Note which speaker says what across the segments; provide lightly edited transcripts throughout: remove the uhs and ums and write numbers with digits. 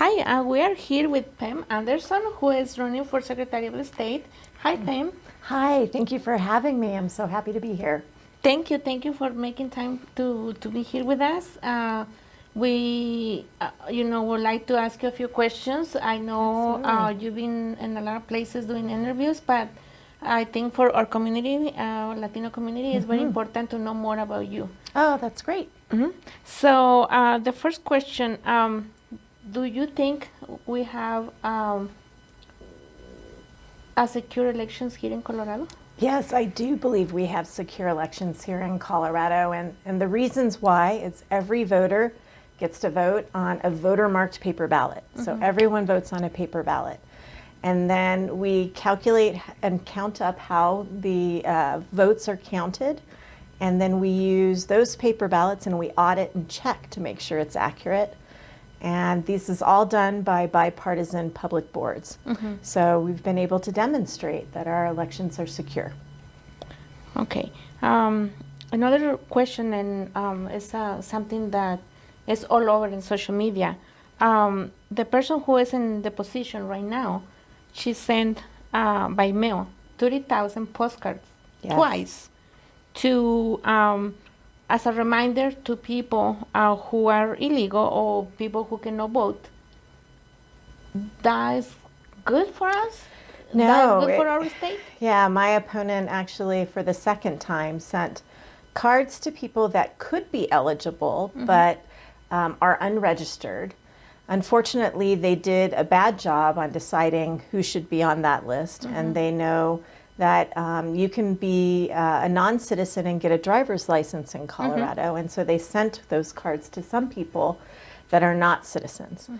Speaker 1: Hi, we are here with Pam Anderson, who is running for Secretary of State. Hi, Pam.
Speaker 2: Hi, thank you for having me. I'm so happy to be here.
Speaker 1: Thank you for making time to be here with us. We would like to ask you a few questions. I know
Speaker 2: Absolutely.
Speaker 1: you've been in a lot of places doing interviews, but I think for our community, Latino community, it's very important to know more about you.
Speaker 2: Oh, that's great.
Speaker 1: So the first question, do you think we have a secure elections here in Colorado?
Speaker 2: Yes, I do believe we have secure elections here in Colorado, and the reasons why is every voter gets to vote on a voter marked paper ballot. So everyone votes on a paper ballot. And then we calculate and count up how the votes are counted. And then we use those paper ballots and we audit and check to make sure it's accurate. And this is all done by bipartisan public boards. So we've been able to demonstrate that our elections are secure.
Speaker 1: Okay. Another question, and is something that is all over in social media. The person who is in the position right now, she sent by mail 30,000 postcards twice to as a reminder to people who are illegal or people who cannot vote. That is good for us?
Speaker 2: No,
Speaker 1: that is good for our state?
Speaker 2: Yeah, my opponent actually for the second time sent cards to people that could be eligible but are unregistered. Unfortunately, they did a bad job on deciding who should be on that list, and they know that you can be a non-citizen and get a driver's license in Colorado, and so they sent those cards to some people that are not citizens.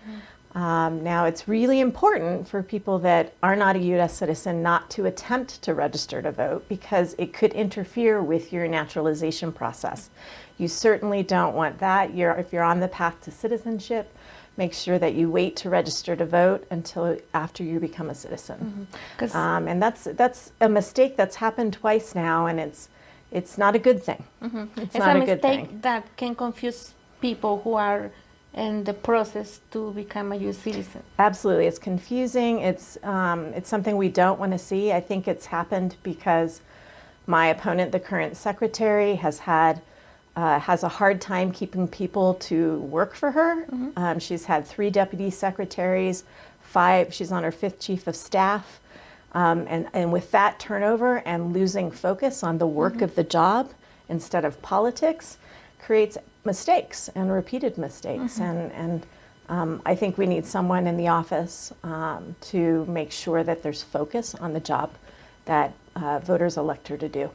Speaker 2: Now, it's really important for people that are not a U.S. citizen not to attempt to register to vote because it could interfere with your naturalization process. You certainly don't want that. If you're on the path to citizenship, make sure that you wait to register to vote until after you become a citizen. And that's a mistake that's happened twice now, and it's not a good thing. It's not a good thing.
Speaker 1: That can confuse people who are in the process to become a U.S. citizen.
Speaker 2: Absolutely, it's confusing. It's something we don't want to see. I think it's happened because my opponent, the current secretary, has a hard time keeping people to work for her. She's had 3 deputy secretaries, 5. She's on her 5th chief of staff, and with that turnover and losing focus on the work of the job instead of politics, creates mistakes and repeated mistakes. And I think we need someone in the office to make sure that there's focus on the job that voters elect her to do.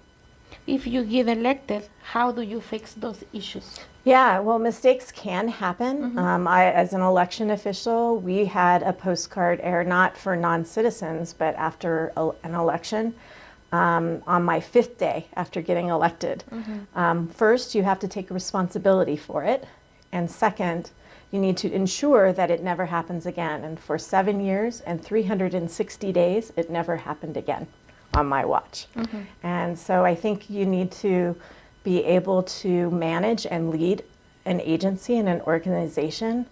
Speaker 1: If you get elected, how do you fix those issues?
Speaker 2: Yeah, well, mistakes can happen. As an election official, we had a postcard air not for non-citizens, but after an election, on my 5th day after getting elected. First, you have to take responsibility for it. And second, you need to ensure that it never happens again. And for 7 years and 360 days, it never happened again on my watch. And so I think you need to be able to manage and lead an agency and an organization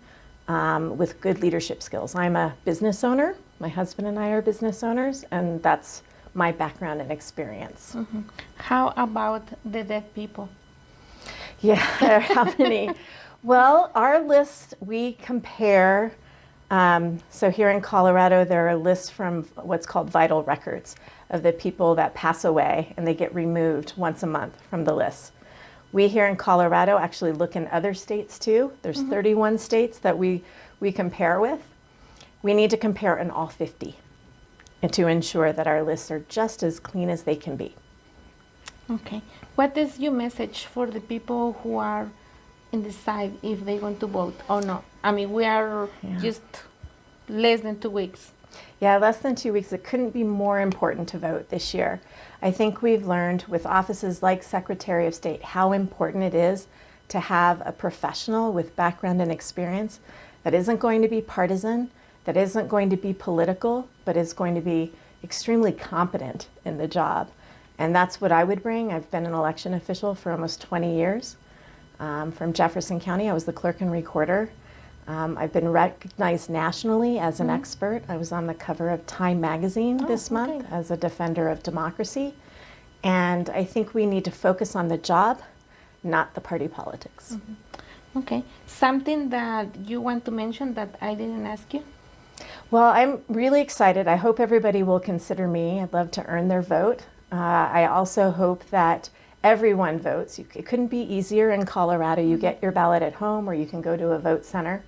Speaker 2: with good leadership skills. I'm a business owner. My husband and I are business owners, and that's my background and experience.
Speaker 1: How about the dead people?
Speaker 2: Yeah, how many? Well, our list, we compare. So here in Colorado, there are lists from what's called vital records of the people that pass away, and they get removed once a month from the list. We here in Colorado actually look in other states too. There's 31 states that we compare with. We need to compare in all 50 and to ensure that our lists are just as clean as they can be.
Speaker 1: Okay. What is your message for the people who are decide if they're going to vote or not? I mean, we are just less than 2 weeks.
Speaker 2: Yeah, less than 2 weeks. It couldn't be more important to vote this year. I think we've learned with offices like Secretary of State how important it is to have a professional with background and experience that isn't going to be partisan, that isn't going to be political, but is going to be extremely competent in the job. And that's what I would bring. I've been an election official for almost 20 years. From Jefferson County, I was the clerk and recorder. I've been recognized nationally as an expert. I was on the cover of Time magazine this month as a defender of democracy. And I think we need to focus on the job, not the party politics.
Speaker 1: Okay. Something that you want to mention that I didn't ask you?
Speaker 2: Well, I'm really excited. I hope everybody will consider me. I'd love to earn their vote. I also hope that everyone votes. It couldn't be easier in Colorado. You get your ballot at home or you can go to a vote center.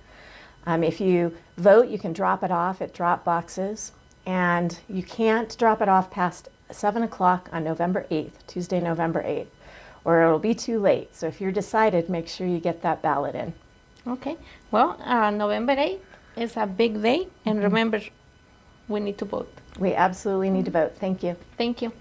Speaker 2: If you vote, you can drop it off at drop boxes. And you can't drop it off past 7 o'clock on November 8th, Tuesday, November 8th, or it'll be too late. So if you're decided, make sure you get that ballot in.
Speaker 1: Okay. Well, November 8th is a big day. And remember, we need to vote.
Speaker 2: We absolutely need to vote. Thank you.
Speaker 1: Thank you.